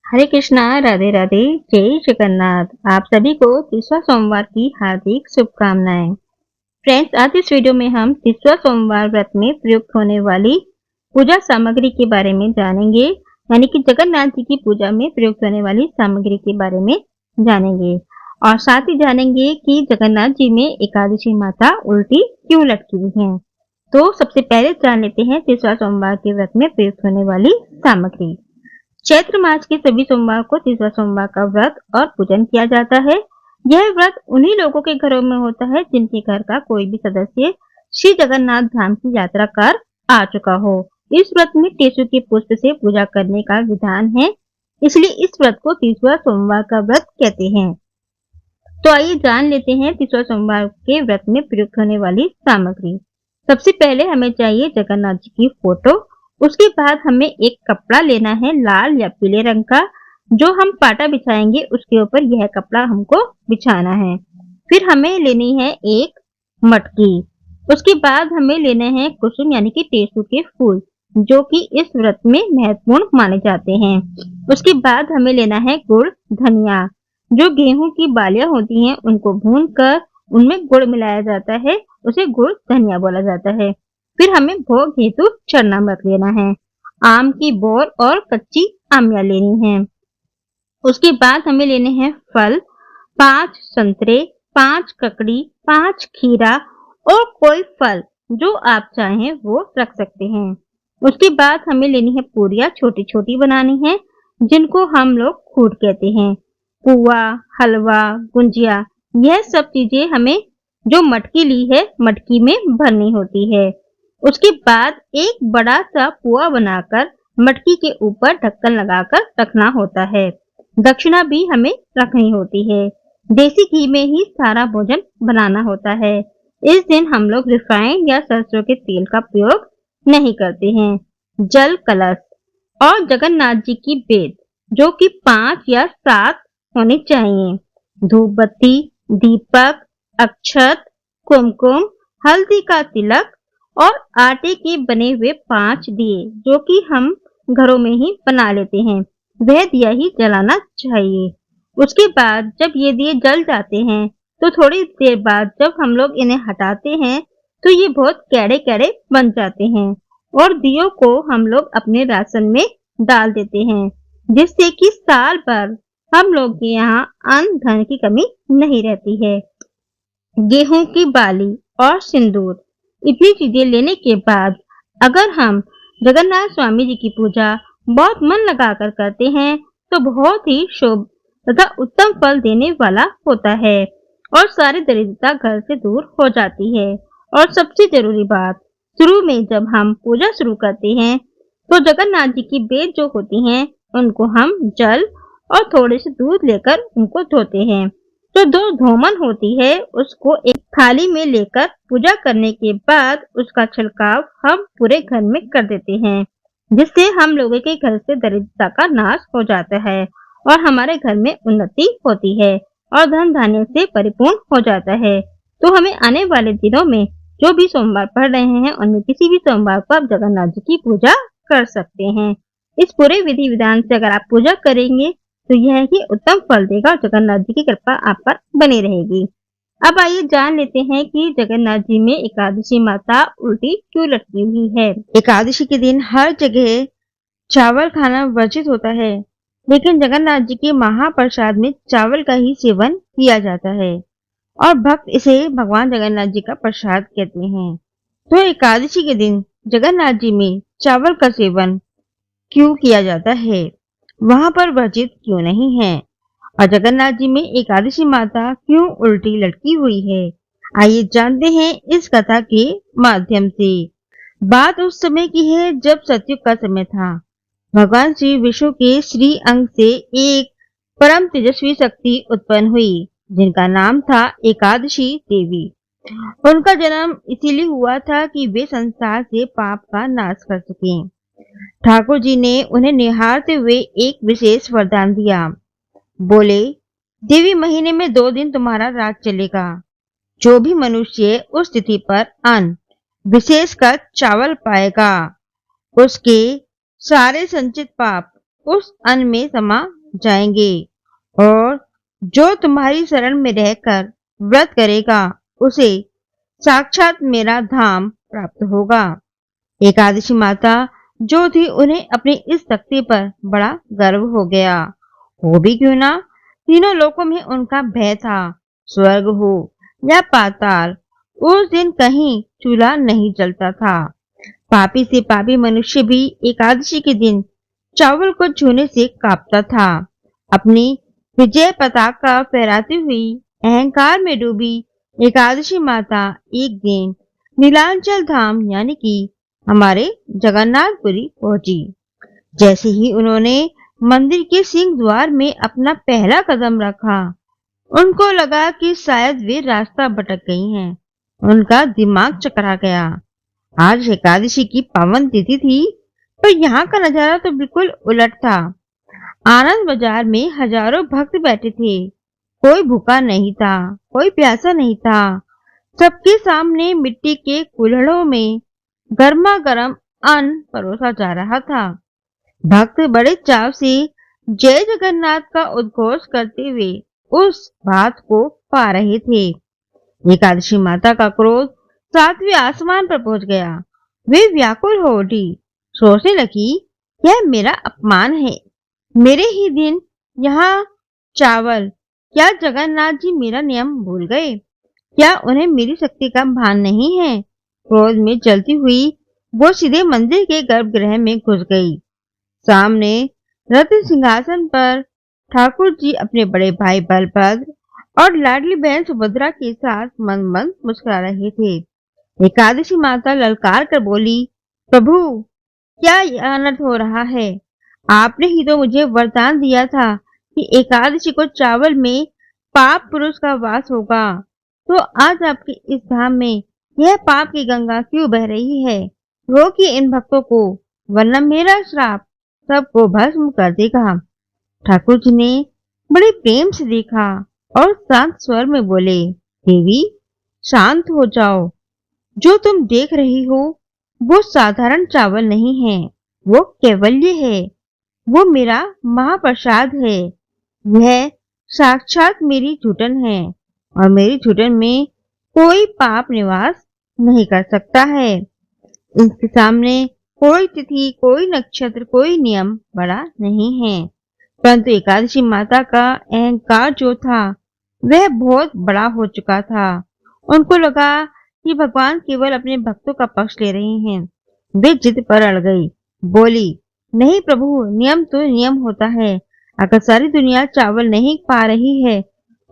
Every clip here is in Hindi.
हरे कृष्णा, राधे राधे, जय जगन्नाथ। आप सभी को तीसरा सोमवार की हार्दिक शुभकामनाएं। फ्रेंड्स, आज इस वीडियो में हम तीसरा सोमवार व्रत में प्रयुक्त होने वाली पूजा सामग्री के बारे में जानेंगे, यानी कि जगन्नाथ जी की पूजा में प्रयुक्त होने वाली सामग्री के बारे में जानेंगे। और साथ ही जानेंगे कि जगन्नाथ जी में एकादशी माता उल्टी क्यों लटकी हुई है। तो सबसे पहले जान लेते हैं तीसरा सोमवार के व्रत में प्रयुक्त होने वाली सामग्री। चैत्र मास के सभी सोमवार को तीसरा सोमवार का व्रत और पूजन किया जाता है। यह व्रत उन्हीं लोगों के घरों में होता है जिनके घर का कोई भी सदस्य श्री जगन्नाथ धाम की यात्रा कर आ चुका हो। इस व्रत में टेसु के पुष्प से पूजा करने का विधान है, इसलिए इस व्रत को तीसरा सोमवार का व्रत कहते हैं। तो आइए जान लेते हैं तीसरा सोमवार के व्रत में प्रयुक्त होने वाली सामग्री। सबसे पहले हमें चाहिए जगन्नाथ जी की फोटो। उसके बाद हमें एक कपड़ा लेना है लाल या पीले रंग का, जो हम पाटा बिछाएंगे उसके ऊपर यह कपड़ा हमको बिछाना है। फिर हमें लेनी है एक मटकी। उसके बाद हमें लेने हैं कुसुम यानी कि टेसु के फूल, जो कि इस व्रत में महत्वपूर्ण माने जाते हैं। उसके बाद हमें लेना है गुड़, धनिया। जो गेहूं की बालियां होती हैं उनको भूनकर उनमें गुड़ मिलाया जाता है, उसे गुड़ धनिया बोला जाता है। फिर हमें भोग हेतु चरणामृत लेना है। आम की बोर और कच्ची आमियां लेनी है। उसके बाद हमें लेने हैं फल, 5 संतरे, 5 ककड़ी, 5 खीरा और कोई फल जो आप चाहें वो रख सकते हैं। उसके बाद हमें लेनी है पूरियां, छोटी छोटी बनानी है, जिनको हम लोग खूट कहते हैं। पुआ, हलवा, गुंजिया, यह सब चीजें हमें जो मटकी ली है मटकी में भरनी होती है। उसके बाद एक बड़ा सा पुआ बनाकर मटकी के ऊपर ढक्कन लगाकर रखना होता है। दक्षिणा भी हमें रखनी होती है। देसी घी में ही सारा भोजन बनाना होता है। इस दिन हम लोग रिफाइंड या सरसों के तेल का प्रयोग नहीं करते हैं। जल कलश और जगन्नाथ जी की बेद, जो कि 5 या 7 होनी चाहिए। धूप बत्ती, दीपक, अक्षत, कुमकुम, हल्दी का तिलक और आटे के बने हुए 5 दिए, जो कि हम घरों में ही बना लेते हैं, वह दिया ही जलाना चाहिए। उसके बाद जब ये दिए जल जाते हैं तो थोड़ी देर बाद जब हम लोग इन्हें हटाते हैं तो ये बहुत कैड़े कैड़े बन जाते हैं और दियों को हम लोग अपने राशन में डाल देते हैं, जिससे कि साल भर हम लोग के यहाँ अन्न धन की कमी नहीं रहती है। गेहूं की बाली और सिंदूर, इतनी चीजें लेने के बाद अगर हम जगन्नाथ स्वामी जी की पूजा बहुत मन लगाकर करते हैं तो बहुत ही शुभ तथा उत्तम फल देने वाला होता है और सारी दरिद्रता घर से दूर हो जाती है। और सबसे जरूरी बात, शुरू में जब हम पूजा शुरू करते हैं तो जगन्नाथ जी की बेद जो होती हैं उनको हम जल और थोड़े से दूध लेकर उनको धोते हैं। तो जो धोमन होती है उसको एक थाली में लेकर पूजा करने के बाद उसका छिड़काव हम पूरे घर में कर देते हैं, जिससे हम लोगों के घर से दरिद्रता का नाश हो जाता है और हमारे घर में उन्नति होती है और धन धान्य से परिपूर्ण हो जाता है। तो हमें आने वाले दिनों में जो भी सोमवार पढ़ रहे हैं उनमें किसी भी सोमवार को आप जगन्नाथ जी की पूजा कर सकते हैं। इस पूरे विधि विधान से अगर आप पूजा करेंगे तो यह ही उत्तम फल देगा और जगन्नाथ जी की कृपा आप पर बनी रहेगी। अब आइए जान लेते हैं कि जगन्नाथ जी में एकादशी माता उल्टी क्यों लटकी हुई है। एकादशी के दिन हर जगह चावल खाना वर्जित होता है, लेकिन जगन्नाथ जी के महाप्रसाद में चावल का ही सेवन किया जाता है और भक्त इसे भगवान जगन्नाथ जी का प्रसाद कहते हैं। तो एकादशी के दिन जगन्नाथ जी में चावल का सेवन क्यों किया जाता है, वहां पर वर्जित क्यों नहीं है, और जगन्नाथ जी में एकादशी माता क्यों उल्टी लटकी हुई है, आइए जानते हैं इस कथा के माध्यम से। बात उस समय की है जब सतयुग का समय था। भगवान श्री विष्णु के श्री अंग से एक परम तेजस्वी शक्ति उत्पन्न हुई, जिनका नाम था एकादशी देवी। उनका जन्म इसीलिए हुआ था कि वे संसार से पाप का नाश कर सकें। ठाकुर जी ने उन्हें निहारते हुए एक विशेष वरदान दिया। बोले, देवी महीने में 2 दिन तुम्हारा राज चलेगा। जो भी मनुष्य उस तिथि पर अन्न विशेषकर चावल पाएगा, उसके सारे संचित पाप उस अन्न में समा जाएंगे और जो तुम्हारी शरण में रहकर व्रत करेगा उसे साक्षात मेरा धाम प्राप्त होगा। एकादशी माता जो थी उन्हें अपनी इस शक्ति पर बड़ा गर्व हो गया। हो भी क्यों ना, तीनों लोकों में उनका भय था। स्वर्ग हो या पाताल, उस दिन कहीं चूल्हा नहीं जलता था। पापी से पापी मनुष्य भी एकादशी के दिन चावल को छूने से कांपता था। अपनी विजय पताका फहराती हुई अहंकार में डूबी एकादशी माता एक दिन नीलांचल धाम यानी कि हमारे जगन्नाथपुरी पहुंची। जैसे ही उन्होंने मंदिर के सिंह द्वार में अपना पहला कदम रखा, उनको लगा कि शायद वे रास्ता भटक गई हैं। उनका दिमाग चकरा गया। आज एकादशी की पावन तिथि थी, पर यहाँ का नजारा तो बिल्कुल उलट था। आनंद बाजार में हजारों भक्त बैठे थे। कोई भूखा नहीं था, कोई प्यासा नहीं था। सबके सामने मिट्टी के कुल्हड़ों में गर्मा गर्म अन्न परोसा जा रहा था। भक्त बड़े चाव से जय जगन्नाथ का उद्घोष करते हुए उस बात को पा रहे थे। एकादशी माता का क्रोध सातवें आसमान पर पहुंच गया। वे व्याकुल हो उठी, सोचने लगी, यह मेरा अपमान है। मेरे ही दिन यहाँ चावल, क्या जगन्नाथ जी मेरा नियम भूल गए? क्या उन्हें मेरी शक्ति का भान नहीं है? क्रोध में जलती हुई वो सीधे मंदिर के गर्भगृह में घुस गई। सामने रत्न सिंहासन पर ठाकुर जी अपने बड़े भाई बलभद्र और लाडली बहन सुभद्रा के साथ मंद मंद मुस्कुरा रहे थे। एकादशी माता ललकार कर बोली, प्रभु, क्या यह अनर्थ हो रहा है? आपने ही तो मुझे वरदान दिया था कि एकादशी को चावल में पाप पुरुष का वास होगा। तो आज आपके इस धाम में यह पाप की गंगा क्यों बह रही है? रोकिए इन भक्तों को, वरना मेरा श्राप सबको भस्म कर देगा। ठाकुर जी ने बड़े प्रेम से देखा और शांत स्वर में बोले, देवी, शांत हो जाओ। जो तुम देख रही हो वो साधारण चावल नहीं है, वो कैवल्य है। वो मेरा महाप्रसाद है। यह साक्षात मेरी झूठन है और मेरी झूठन में कोई पाप निवास नहीं कर सकता है। इसके सामने कोई तिथि, कोई नक्षत्र, कोई नियम बड़ा नहीं है। परंतु एकादशी माता का अहंकार जो था वह बहुत बड़ा हो चुका था। उनको लगा कि भगवान केवल अपने भक्तों का पक्ष ले रहे हैं। वे जिद पर अड़ गई, बोली, नहीं प्रभु, नियम तो नियम होता है। अगर सारी दुनिया चावल नहीं पा रही है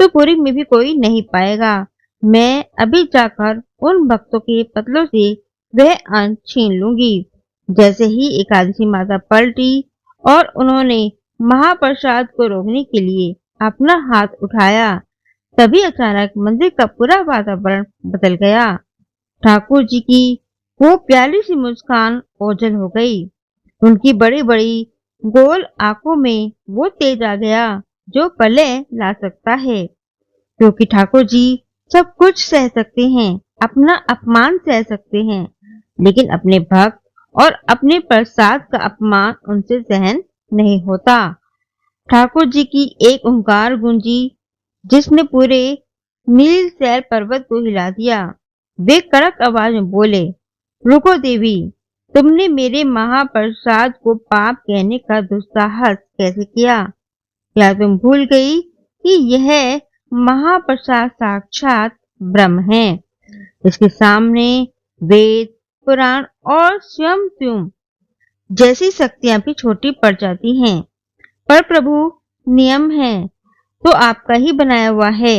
तो पूरी में भी कोई नहीं पाएगा। मैं अभी जाकर उन भक्तों के पतलों से वह अन्न छीन लूंगी। जैसे ही एकादशी माता पलटी और उन्होंने महाप्रसाद को रोकने के लिए अपना हाथ उठाया, तभी अचानक मंदिर का पूरा वातावरण बदल गया। ठाकुर जी की वो प्यारी सी मुस्कान ओझल हो गई। उनकी बड़ी बड़ी गोल आंखों में वो तेज आ गया जो प्रलय ला सकता है। क्योंकि ठाकुर जी सब कुछ सह सकते हैं, अपना अपमान सह सकते हैं, लेकिन अपने भक्त और अपने प्रसाद का अपमान उनसे सहन नहीं होता। ठाकुर जी की एक ओंकार गूंजी जिसने पूरे नील सैल पर्वत को हिला दिया। वे कड़क आवाज में बोले, रुको देवी, तुमने मेरे महाप्रसाद को पाप कहने का दुस्साहस कैसे किया? क्या तुम भूल गई कि यह महाप्रसाद साक्षात ब्रह्म है? इसके सामने वेद, पुराण और स्वयं तुम जैसी शक्तियां भी छोटी पड़ जाती हैं। पर प्रभु, नियम है तो आपका ही बनाया हुआ है।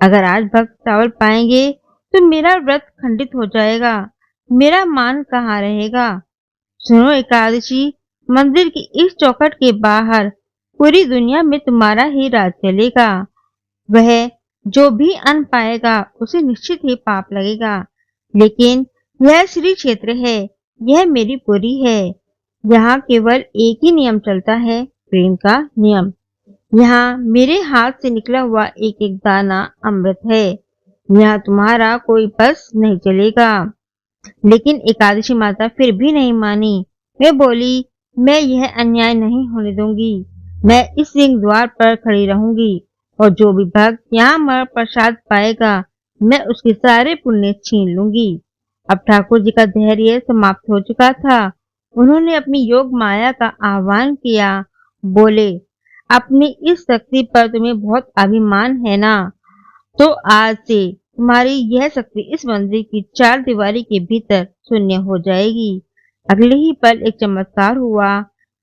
अगर आज भक्त चावल पाएंगे तो मेरा व्रत खंडित हो जाएगा। मेरा मान कहाँ रहेगा? सुनो एकादशी, मंदिर की इस चौखट के बाहर पूरी दुनिया में तुम्हारा ही राज चलेगा। वह जो भी अन्न पाएगा उसे निश्चित ही पाप लगेगा। लेकिन यह श्री क्षेत्र है, यह मेरी पुरी है। यहाँ केवल एक ही नियम चलता है, प्रेम का नियम। यहाँ मेरे हाथ से निकला हुआ एक एक दाना अमृत है। यहाँ तुम्हारा कोई बस नहीं चलेगा। लेकिन एकादशी माता फिर भी नहीं मानी। वे बोली, मैं यह अन्याय नहीं होने दूंगी। मैं इस सिंह द्वार पर खड़ी रहूंगी और जो भी भक्त यहाँ महाप्रसाद पाएगा मैं उसके सारे पुण्य छीन लूंगी। अब ठाकुर जी का धैर्य समाप्त हो चुका था। उन्होंने अपनी योग माया का आह्वान किया। बोले, अपनी इस शक्ति पर तुम्हें बहुत अभिमान है ना, तो आज से तुम्हारी यह शक्ति इस मंदिर की चार दीवारी के भीतर शून्य हो जाएगी। अगले ही पल एक चमत्कार हुआ।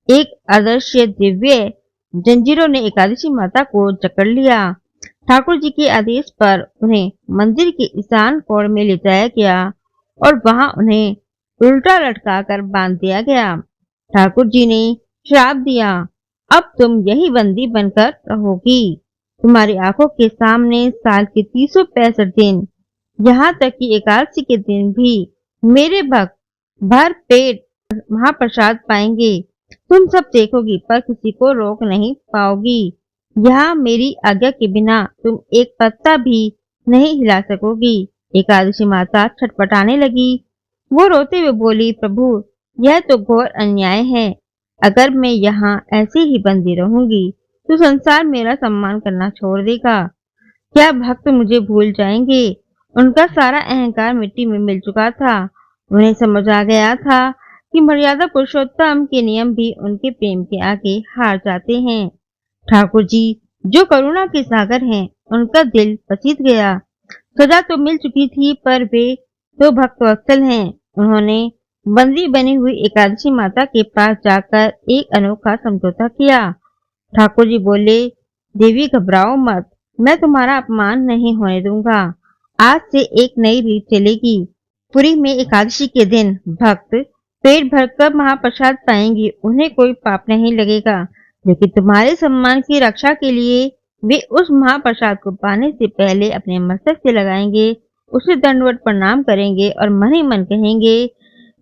एक अदृश्य दिव्य जंजीरों ने एकादशी माता को जकड़ लिया। ठाकुर जी के आदेश पर उन्हें मंदिर के ईशान कोण में ले जाया गया और वहां उन्हें उल्टा लटकाकर बांध दिया गया। ठाकुर जी ने श्राप दिया, अब तुम यही बंदी बनकर रहोगी। तुम्हारी आंखों के सामने साल के 365 दिन, यहाँ तक कि एकादशी के दिन भी मेरे भक्त भर पेट महाप्रसाद पाएंगे। तुम सब देखोगी पर किसी को रोक नहीं पाओगी। यहाँ मेरी आज्ञा के बिना तुम एक पत्ता भी नहीं हिला सकोगी। एकादशी माता छटपटाने लगी। वो रोते हुए बोली, प्रभु यह तो घोर अन्याय है। अगर मैं यहाँ ऐसे ही बंदी रहूंगी तो संसार मेरा सम्मान करना छोड़ देगा। क्या भक्त मुझे भूल जाएंगे? उनका सारा अहंकार मिट्टी में मिल चुका था। उन्हें समझ आ गया था कि मर्यादा पुरुषोत्तम के नियम भी उनके प्रेम के आगे हार जाते हैं। ठाकुर जी जो करुणा के सागर हैं, उनका दिल पसीज गया। सजा तो मिल चुकी थी पर वे तो भक्त वत्सल हैं। उन्होंने बंदी बनी हुई एकादशी माता के पास जाकर एक अनोखा समझौता किया। ठाकुर जी बोले, देवी घबराओ मत, मैं तुम्हारा अपमान नहीं होने दूंगा। आज से एक नई रीत चलेगी। पुरी में एकादशी के दिन भक्त पेट भरकर महाप्रसाद पाएंगे, उन्हें कोई पाप नहीं लगेगा। लेकिन तुम्हारे सम्मान की रक्षा के लिए वे उस महाप्रसाद को पाने से पहले अपने मस्तक से लगाएंगे, उसे दंडवत प्रणाम करेंगे और मन ही मन कहेंगे,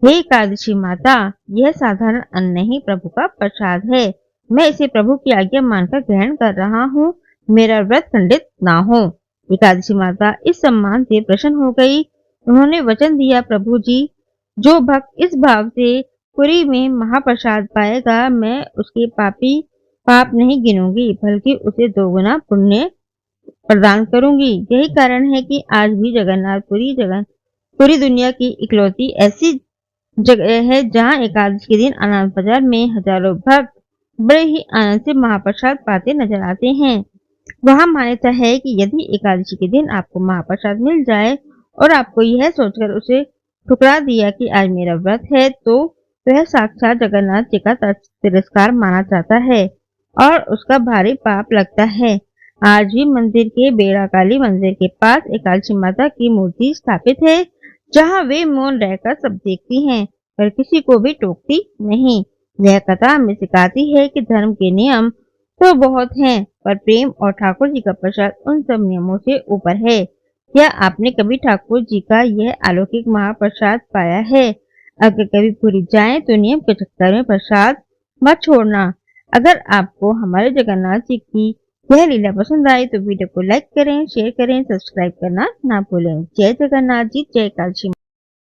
हे एकादशी माता, यह साधारण अन्न नहीं प्रभु का प्रसाद है। मैं इसे प्रभु की आज्ञा मानकर ग्रहण कर रहा हूँ। मेरा व्रत खंडित ना हो। एकादशी माता इस सम्मान से प्रसन्न हो गई। उन्होंने वचन दिया, प्रभु जी जो भक्त इस भाव से पुरी में महाप्रसाद पाएगा मैं उसके पाप नहीं गिनूंगी, बल्कि उसे दोगुना पुण्य प्रदान करूंगी। यही कारण है कि आज भी पूरी दुनिया की इकलौती ऐसी जगह है जहां एकादशी के दिन आनंद बाजार में हजारों भक्त बड़े ही आनंद से महाप्रसाद पाते नजर आते हैं। वहां मान्यता है कि यदि एकादशी के दिन आपको महाप्रसाद मिल जाए और आपको यह सोचकर उसे ठुकरा दिया कि आज मेरा व्रत है, तो वह साक्षात जगन्नाथ जी का तिरस्कार माना जाता है और उसका भारी पाप लगता है। आज भी मंदिर के बेड़ाकाली मंदिर के पास एकादशी माता की मूर्ति स्थापित है, जहां वे मौन रहकर सब देखती हैं पर किसी को भी टोकती नहीं। यह कथा हमें सिखाती है कि धर्म के नियम तो बहुत हैं, पर प्रेम और ठाकुर जी का प्रसाद उन सब नियमों से ऊपर है। क्या आपने कभी ठाकुर जी का यह अलौकिक महाप्रसाद पाया है? अगर कभी पूरी जाए तो नियम के चक्कर में प्रसाद मत छोड़ना। अगर आपको हमारे जगन्नाथ जी की यह लीला पसंद आई तो वीडियो को लाइक करें, शेयर करें, सब्सक्राइब करना ना भूलें। जय जगन्नाथ जी, जय काशी।